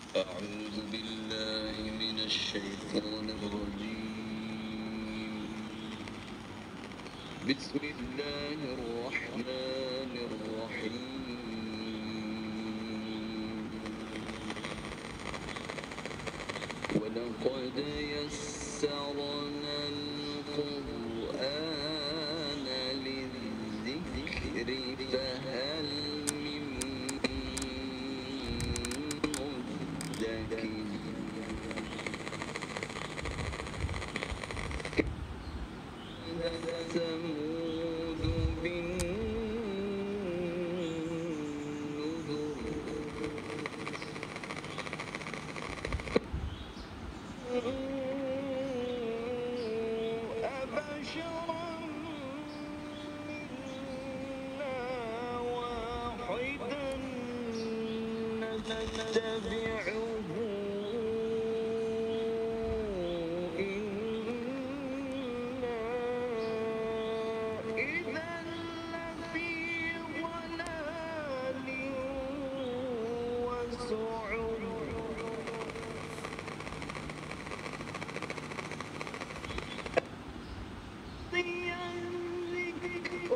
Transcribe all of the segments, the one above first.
أعوذ بالله من الشيطان الرجيم. بسم الله الرحمن الرحيم. ولقد يسرنا القرآن للذكر فهل من مدكر. ثمود بالنذر. أبشرا منا واحدا نتبعه إنا إذا لفي ضلال وسعر. الذكر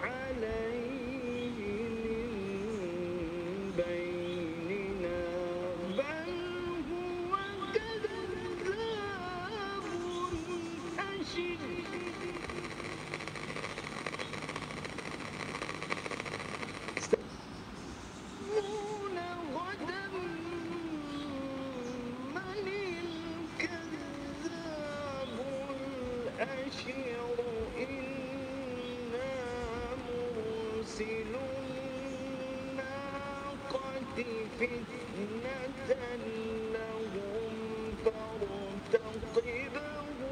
عليه من بيننا بل هو كذاب أشر. سيعلمون غدا من الكذاب الأشر. إنا مرسلو الناقة فتنة لهم فارتقبهم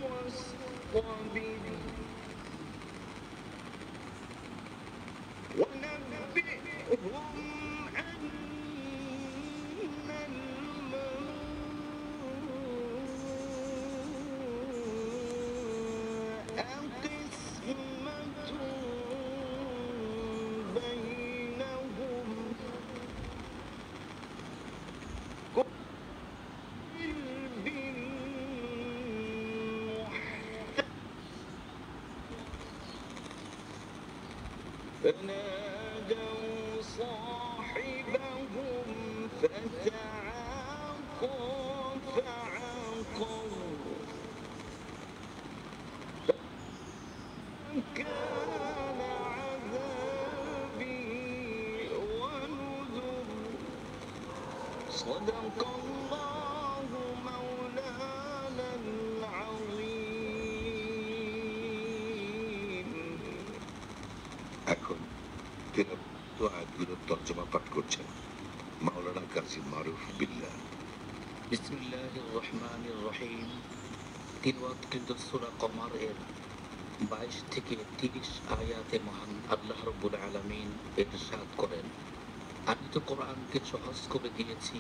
واصطبر ونبئهم أن الماء قسمة بينهم كل فنادوا صاحبهم فتعاطى فعقر كان عذابي ونذر. صدق الله مولانا العظيم. এখন তিলাওয়াত ও আয়াতগুলোর তর্জমা পাঠ করছেন মাওলানা কাজী মারুফ বিল্লাহ। বিসমিল্লাহির রহমানির রহিম। তিলাওয়াতকৃত সূরা কমর এর 22 থেকে 30 আয়াতে মহান আল্লাহ রাব্বুল আলামিন ইরশাদ করেন, আমি তো কোরআনকে সহজ করে দিয়েছি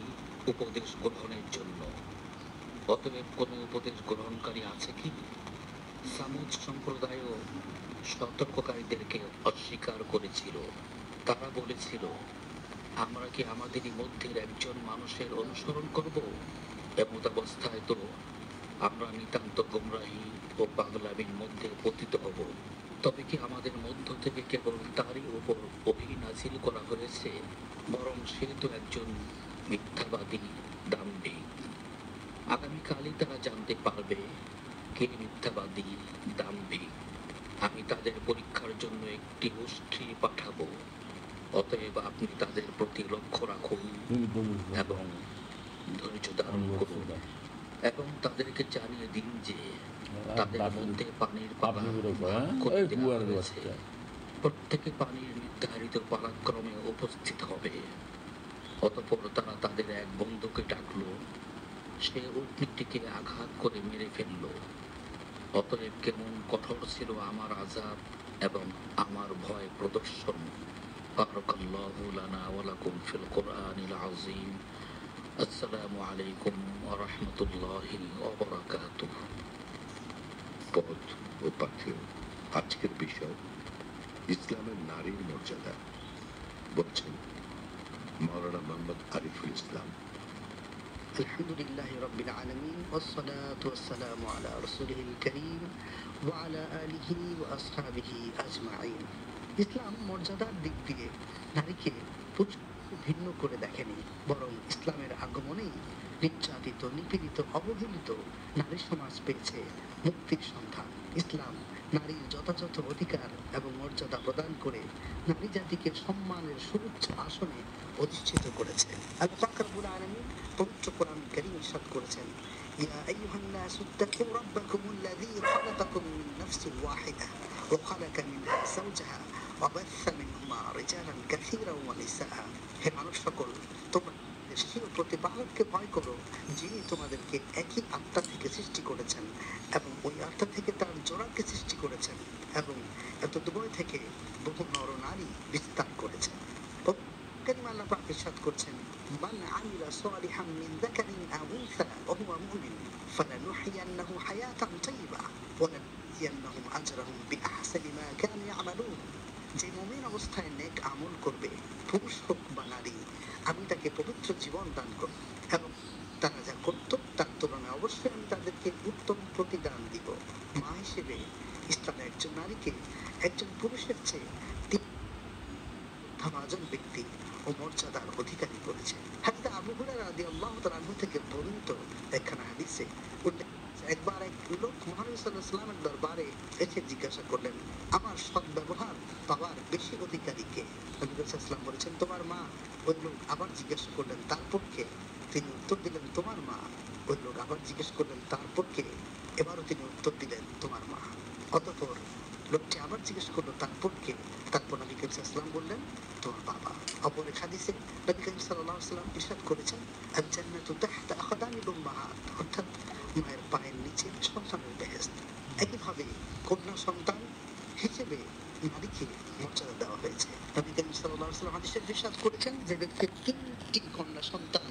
উপদেশ গ্রহণের জন্য। অতএব কোনো উপদেশ গ্রহণকারী আছে কি? সামুদ সম্প্রদায়ও সতর্ককারীদেরকে অস্বীকার করেছিল। তারা বলেছিল, আমরা কি আমাদেরই মধ্যের একজন মানুষের অনুসরণ করব? এমত অবস্থায় তো আমরা নিতান্ত গোমরাহী ও পাগলামির মধ্যে পতিত হব। তবে কি আমাদের মধ্য থেকে কেবল তারই উপর ওহী নাযিল করা হয়েছে? বরং সে তো একজন মিথ্যাবাদী, দাম্ভিক। আগামীকালই তারা জানতে পারবে কে মিথ্যাবাদী, দাম্ভিক। আমি তাদের পরীক্ষার জন্য একটি গোষ্ঠী পাঠাবো। অতএব আপনি তাদের প্রতি লক্ষ্য রাখুন এবং ধৈর্য ধারণ করুন এবং তাদেরকে জানিয়ে দিন যে তাদের মধ্যে পানির পালা ভাগ করে দেওয়া হয়েছে। প্রত্যেকে পানির নির্ধারিত পালাক্রমে উপস্থিত হবে। অতঃপর তারা তাদের এক বন্ধুকে ডাকলো, সে উটনীটিকে আঘাত করে মেরে ফেলল। অতএব কেমন কঠোর ছিল আমার আযাব এবং আমার ভয় প্রদর্শন। বারাকাল্লাহু লানা ওয়া লাকুম ফিল কুরআনিল আযীম। আসসালামু আলাইকুম ওয়া রাহমাতুল্লাহি ওয়া বারাকাতুহু। পদ ও পাথেয়। আজকের বিষয় ইসলামের নারীর মর্যাদা। বলছেন মাওলানা মোহাম্মদ আরিফুল ইসলাম। আলহামদুলিল্লাহি রাব্বিল আলামিন ওয়াসসালাতু ওয়াসসালামু আলা রাসূলিল কারীম ওয়া আলা আলিহি ওয়া আসহাবিহি আজমাইন। ইসলাম মর্যাদার দিক দিয়ে নারীকে পুরুষ ভিন্ন করে দেখেনি, বরং ইসলামের আগমনেই নির্যাতিত, নিপীড়িত, অবহেলিত নারী সমাজ পেয়েছে মুক্তির সন্ধান। ইসলাম নারীর যথাযথ অধিকার এবং মর্যাদা প্রদান করে নারী জাতিকে সম্মানের সুউচ্চ আসনে অধিষ্ঠিত করেছে। আল্লাহ পাক রব্বুল আলামিন পবিত্র কোরআন কারীম ইরশাদ করেছেন, ইয়া আইয়ুহান নাসু ইত্তাকু রাব্বাকুমুল্লাযী খালাকাকুম মিন নাফসিন ওয়াহিদা ওয়া খালাকা মিনহা যাওজাহা ওয়া বাথা মিনহুমা রিজালান কাসীরান ওয়া নিসাআ। হে মানুষ সকল, তোমরা সেই প্রতিপালককে ভয় করো যিনি তোমাদেরকে একই আত্মা থেকে সৃষ্টি করেছেন এবং ওই আত্মা থেকে তার জোড়াকে সৃষ্টি করেছেন এবং এত দুবয় থেকে বহু নর নারী বিস্তার করেছেন। কারীম আল্লাহ পাক ইরশাদ করছেন, মান আমিলা সালিহাম মিন যাকারিন আও উনসা ওয়া হুয়া মুমিন ফালানুহইয়ান্নাহু হায়াতান তাইয়্যিবা ওয়া লানজিয়ান্নাহুম আজরাহুম বিআহসানি মা কানু ইয়ামালুন। যে মুমিন অবস্থায় নেক আমল করবে, পুরুষ হোক বা নারী, আমি তাকে পবিত্র জীবন দান করব এবং তারা যা করত তার তুলনায় অবশ্যই আমি তাদেরকে উত্তম প্রতিদান দিব। মা হিসেবে ইসলাম একজন নারীকে একজন পুরুষের চেয়ে ভাজন ব্যক্তি ও মর্যাদার অধিকারী করেছে। হাদিসে আবু হুরায়রা রাদিয়াল্লাহু তাআলা আনহু থেকে বর্ণিত একখানা হাদিসে একবার এক লোক মুহাম্মদ সাল্লাল্লাহু আলাইহি ওয়াসাল্লামের দরবারে এসে জিজ্ঞাসা করলেন, আমার সৎ ব্যবহার পাওয়ার বেশি অধিকারী কে? নবী সাল্লাল্লাহু আলাইহি ওয়াসাল্লাম বলেছেন, তোমার মা। ওই লোক আবার জিজ্ঞাসা করলেন, তারপর কে? তিনি উত্তর দিলেন, তোমার মা। ওই লোক আবার জিজ্ঞেস করলেন, তারপর কে? এবারও তিনি উত্তর দিলেন, তোমার মা। অতঃপর লোকটি আবার জিজ্ঞেস করলো, তারপর কে? তারপর নবী করিম সাল্লাল্লাহু আলাইহি ওয়াসাল্লাম বললেন, তোমার বাবা। অপর এক হাদিসে নবী করিম সাল্লাল্লাহু আলাইহি ওয়াসাল্লাম ইরশাদ করেছেন, আল জান্নাতু তাহতা আকদামিল উম্মাহাত, অর্থাৎ মায়ের পায়ের নিচে সন্তানের বেহেশত। একইভাবে কন্যা সন্তান হিসেবে নারীকে মর্যাদা দেওয়া হয়েছে। নবী করিম সাল্লাল্লাহু আলাইহি ওয়াসাল্লাম হাদিসে ইরশাদ করেছেন, যে ব্যক্তির 3টি কন্যা সন্তান